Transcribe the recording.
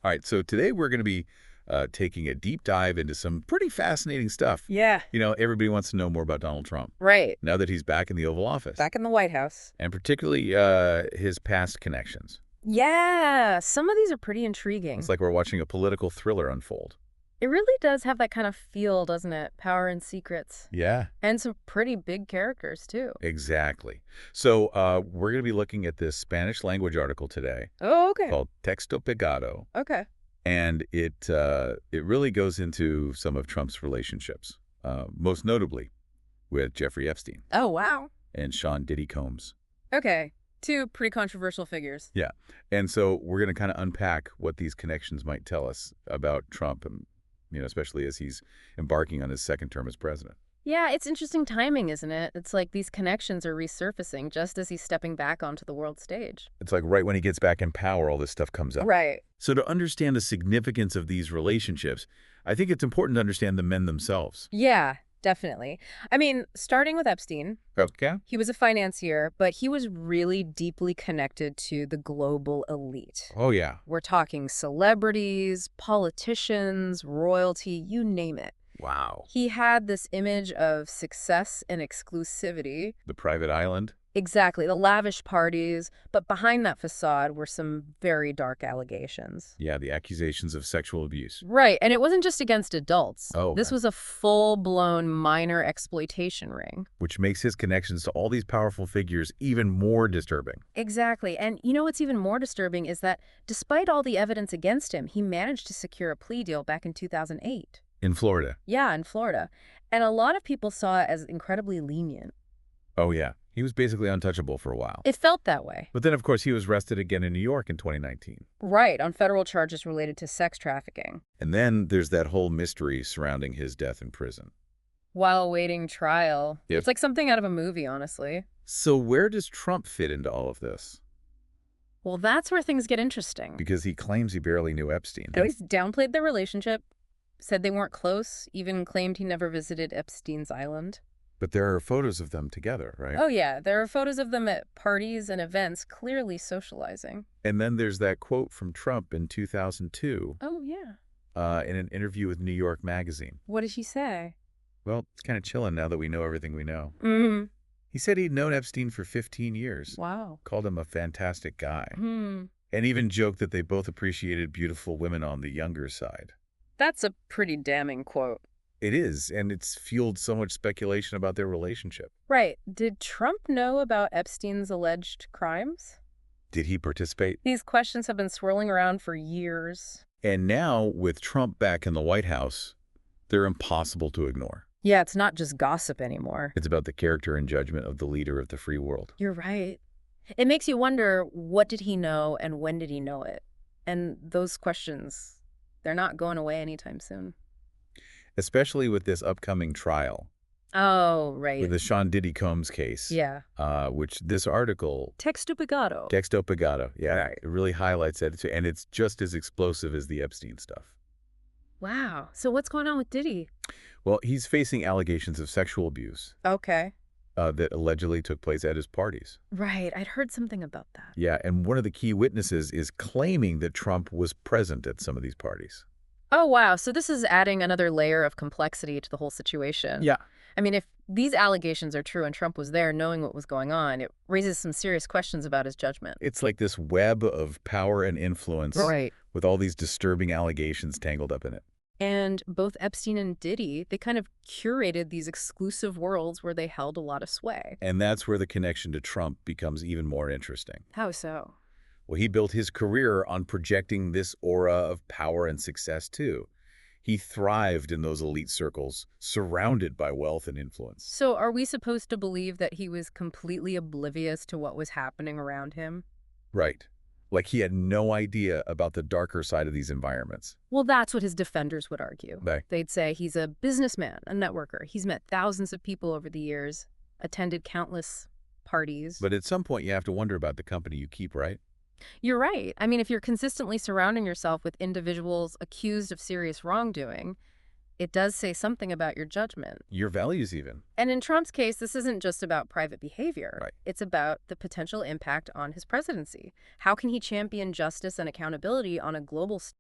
All right, so today we're going to be taking a deep dive into some pretty fascinating stuff. Yeah, Everybody wants to know more about Donald Trump right. now that he's back in the Oval Office, Back in the White House. and particularly his past connections. Yeah, some of these are pretty It's intriguing. like we're watching a political thriller unfold. It really does have that kind of feel, doesn't it? Power and secrets. Yeah, And some pretty big characters, too. exactly. So we're going to be looking at this Spanish language article today Oh, okay. called Texto Pegado, Okay. and it really goes into some of Trump's relationships, most notably with Jeffrey Epstein Oh, wow. and Sean Diddy Combs. Okay. Two pretty controversial figures. Yeah. And so we're going to kind of unpack what these connections might tell us about Trump, and especially as he's embarking on his second term as president. Yeah, it's interesting timing, isn't it? It's like these connections are resurfacing just as he's stepping back onto the world stage. It's like right when he gets back in power, all this stuff comes up. Right. So to understand the significance of these relationships, I think it's important to understand the men themselves. Yeah, definitely. I mean, starting with Epstein, Okay. he was a financier, but he was really deeply connected to the global elite. Oh, yeah. We're talking celebrities, politicians, royalty, you name it. Wow. He had this image of success and exclusivity. The private island. Exactly, the lavish parties, but behind that facade were some very dark allegations. Yeah, the accusations of sexual abuse. Right, and it wasn't just against adults. Oh, This okay. was a full-blown minor exploitation ring. Which makes his connections to all these powerful figures even more disturbing. Exactly. And you know what's even more disturbing is that despite all the evidence against him, he managed to secure a plea deal back in 2008. In Florida. Yeah, in Florida. And a lot of people saw it as incredibly lenient. Oh, yeah. He was basically untouchable for a while. It felt that way. But then, of course, he was arrested again in New York in 2019. Right, on federal charges related to sex trafficking. And then there's that whole mystery surrounding his death in prison. While awaiting trial. Yep. It's like something out of a movie, honestly. So where does Trump fit into all of this? Well, that's where things get interesting. Because he claims he barely knew Epstein. He's downplayed their relationship, said they weren't close, even claimed he never visited Epstein's island. But there are photos of them together, right? Oh, yeah. There are photos of them at parties and events, clearly socializing. And then there's that quote from Trump in 2002 Oh, yeah. in an interview with New York Magazine. What did she say? Well, it's kind of chilling now that we know everything we know. Mm-hmm. He said he'd known Epstein for 15 years, Wow. called him a fantastic guy, Hmm. and even joked that they both appreciated beautiful women on the younger side. That's a pretty damning quote. It is, and it's fueled so much speculation about their relationship. Right. Did Trump know about Epstein's alleged crimes? Did he participate? These questions have been swirling around for years. And now, with Trump back in the White House, they're impossible to ignore. Yeah, it's not just gossip anymore. It's about the character and judgment of the leader of the free world. You're right. It makes you wonder, what did he know and when did he know it? And those questions, they're not going away anytime soon. Especially with this upcoming trial, Oh, right. with the Sean Diddy Combs case, Yeah. which this article, Texto Pegado. Texto Pegado, yeah, Right. it really highlights that, and it's just as explosive as the Epstein stuff. Wow. So what's going on with Diddy? Well, he's facing allegations of sexual abuse Okay. that allegedly took place at his parties. Right. I'd heard something about that. Yeah, and one of the key witnesses is claiming that Trump was present at some of these parties. Oh, wow. So this is adding another layer of complexity to the whole situation. Yeah. I mean, if these allegations are true and Trump was there knowing what was going on, it raises some serious questions about his judgment. It's like this web of power and influence Right. with all these disturbing allegations tangled up in it. And both Epstein and Diddy, they kind of curated these exclusive worlds where they held a lot of sway. And that's where the connection to Trump becomes even more interesting. How so? Well, he built his career on projecting this aura of power and success, too. He thrived in those elite circles, surrounded by wealth and influence. So are we supposed to believe that he was completely oblivious to what was happening around him? Right. Like he had no idea about the darker side of these environments. Well, that's what his defenders would argue. Right. They'd say he's a businessman, a networker. He's met thousands of people over the years, attended countless parties. But at some point, you have to wonder about the company you keep, right? You're right. I mean, if you're consistently surrounding yourself with individuals accused of serious wrongdoing, it does say something about your judgment. Your values, even. And in Trump's case, this isn't just about private behavior. Right. It's about the potential impact on his presidency. How can he champion justice and accountability on a global